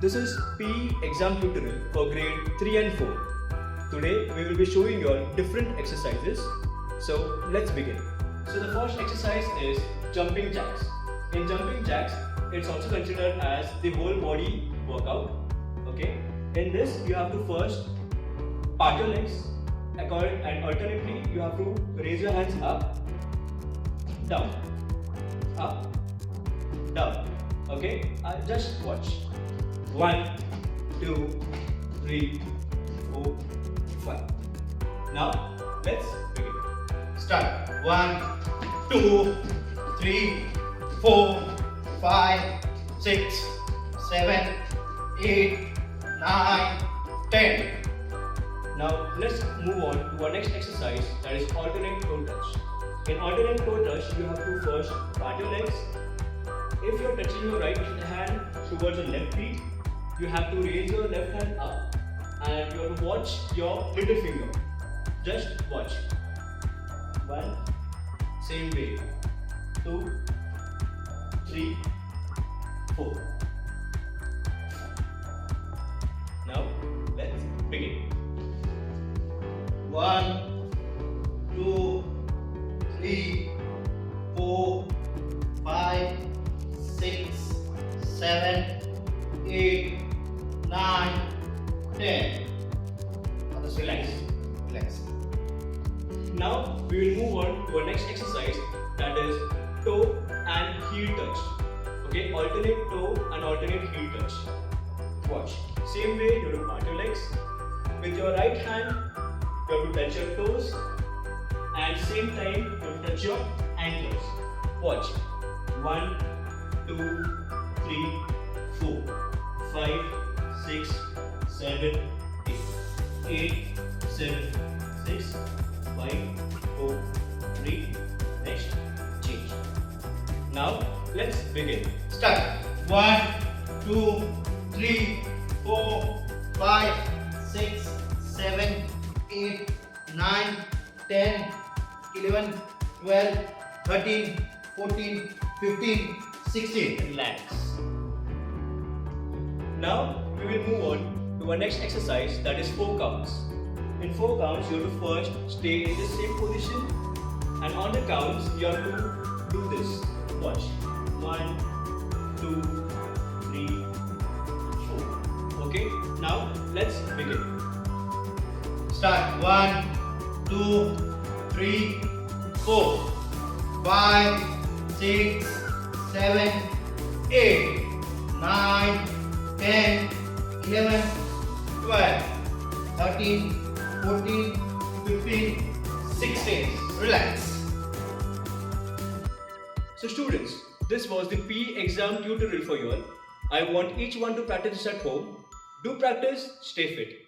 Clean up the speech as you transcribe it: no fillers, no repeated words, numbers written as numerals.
This is PE exam tutorial for grade 3 and 4. Today we will be showing you all different exercises. So let's begin. So the first exercise is jumping jacks. In jumping jacks, it's also considered as the whole body workout. Okay. In this, you have to first part your legs and alternately you have to raise your hands up, down, up, down. Okay. Just watch. 1, 2, 3, 4, 5. Now let's begin. Start. 1, 2, 3, 4, 5, 6, 7, 8, 9, 10. Now let's move on to our next exercise, that is alternate toe touch. In alternate toe touch, you have to first part your legs. If you are touching your right hand towards the left feet, you have to raise your left hand up and you have to watch your little finger. Just watch. 1, same way. 2, 3, 4. Now let's begin. 1, 2, 3, 4, 5, 6, 7, 8, 9, 10. Now just relax. Now we will move on to our next exercise, that is toe and heel touch. Okay, alternate toe and alternate heel touch. Watch. Same way you have to part your legs. With your right hand, you have to touch your toes, and same time you have to touch your ankles. Watch. 1, 2, 3, 4, 5, 6, 7, 8. 8, 7, 6, 5, 4, 3. Next, change. Now let's begin. Start. 1, 2, 3, 4, 5, 6, 7, 8, 9, 10, 11, 12, 13, 14, 15, 16. Relax. Now we will move on to our next exercise, that is 4 counts. In 4 counts, you have to first stay in the same position, and on the counts you have to do this. Watch. 1, 2, 3, 4. Okay. Now let's begin. Start. 1, 2, 3, 4, 5, 6, 7, 8, 9, 10, 11, 12, 13, 14, 15, 16. Relax. So students, this was the PE exam tutorial for you all. I want each one to practice this at home. Do practice, stay fit.